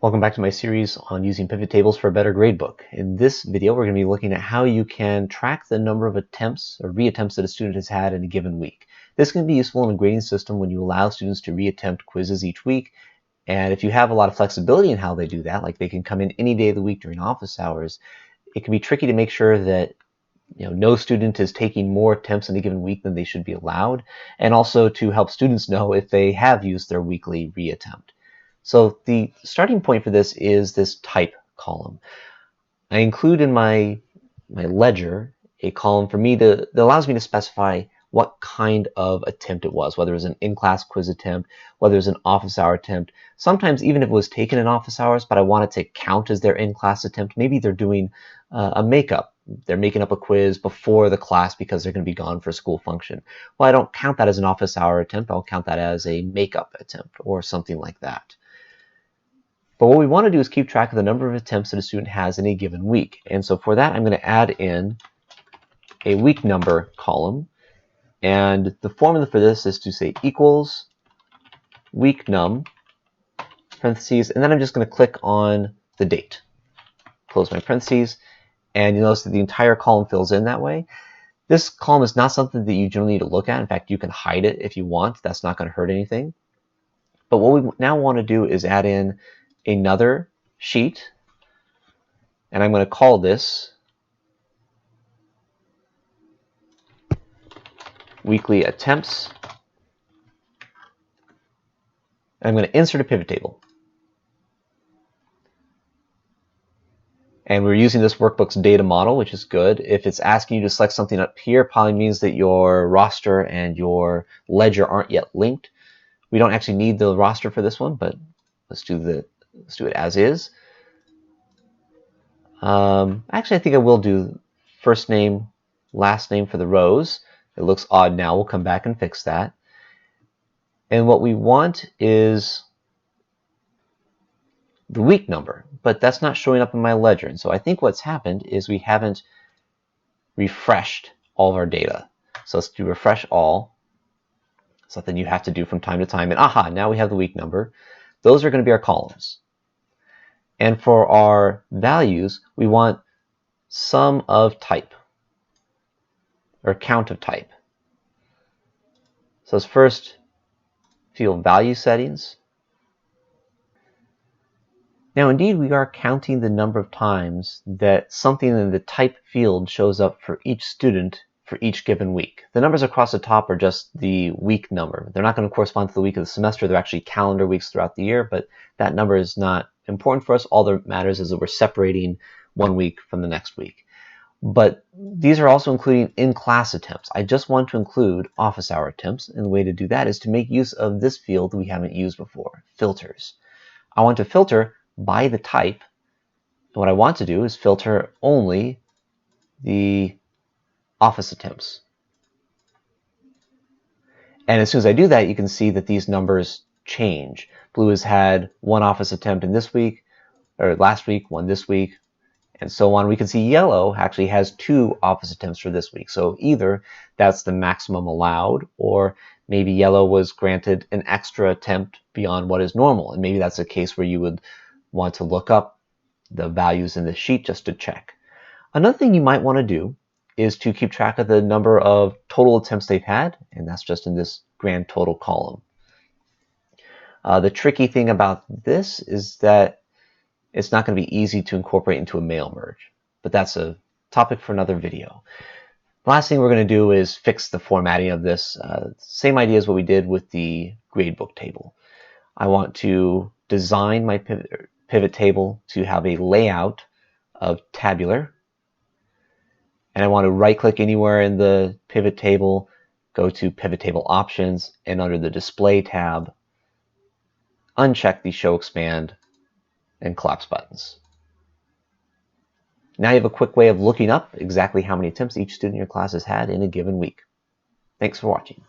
Welcome back to my series on using pivot tables for a better gradebook. In this video, we're going to be looking at how you can track the number of attempts or reattempts that a student has had in a given week. This can be useful in a grading system when you allow students to reattempt quizzes each week. And if you have a lot of flexibility in how they do that, like they can come in any day of the week during office hours, it can be tricky to make sure that no student is taking more attempts in a given week than they should be allowed, and also to help students know if they have used their weekly reattempt. So the starting point for this is this type column. I include in my ledger a column for me that allows me to specify what kind of attempt it was, whether it was an in-class quiz attempt, whether it was an office hour attempt. Sometimes even if it was taken in office hours, but I want it to count as their in-class attempt. Maybe they're doing a makeup. They're making up a quiz before the class because they're going to be gone for a school function. Well, I don't count that as an office hour attempt. I'll count that as a makeup attempt or something like that. But what we want to do is keep track of the number of attempts that a student has in a given week. And so for that, I'm going to add in a week number column. And the formula for this is to say equals week num, parentheses, and then I'm just going to click on the date. Close my parentheses, and you'll notice that the entire column fills in that way. This column is not something that you generally need to look at. In fact, you can hide it if you want. That's not going to hurt anything. But what we now want to do is add in another sheet, and I'm going to call this weekly attempts. I'm going to insert a pivot table. And we're using this workbook's data model, which is good. If it's asking you to select something up here, it probably means that your roster and your ledger aren't yet linked. We don't actually need the roster for this one, but let's do it as is. Actually, I think I will do first name, last name for the rows. It looks odd now. We'll come back and fix that. And what we want is the week number, but that's not showing up in my ledger. And so I think what's happened is we haven't refreshed all of our data. So let's do refresh all. Something you have to do from time to time. And aha, now we have the week number. Those are going to be our columns. And for our values, we want sum of type or count of type. So let's first field value settings. Now indeed we are counting the number of times that something in the type field shows up for each student for each given week. The numbers across the top are just the week number. They're not going to correspond to the week of the semester. They're actually calendar weeks throughout the year, but that number is not important for us. All that matters is that we're separating one week from the next week. But these are also including in-class attempts. I just want to include office hour attempts, and the way to do that is to make use of this field that we haven't used before, filters. I want to filter by the type, and what I want to do is filter only the office attempts. And as soon as I do that, you can see that these numbers change. Blue has had one office attempt in this week, or last week, one this week, and so on. We can see yellow actually has 2 office attempts for this week. So either that's the maximum allowed, or maybe yellow was granted an extra attempt beyond what is normal. And maybe that's a case where you would want to look up the values in the sheet just to check. Another thing you might want to do is to keep track of the number of total attempts they've had, and that's just in this grand total column. The tricky thing about this is that it's not going to be easy to incorporate into a mail merge, but that's a topic for another video. The last thing we're going to do is fix the formatting of this. Same idea as what we did with the gradebook table. I want to design my pivot table to have a layout of tabular, and I want to right-click anywhere in the pivot table, go to pivot table options, and under the display tab, uncheck the show expand and collapse buttons. Now you have a quick way of looking up exactly how many attempts each student in your class has had in a given week. Thanks for watching.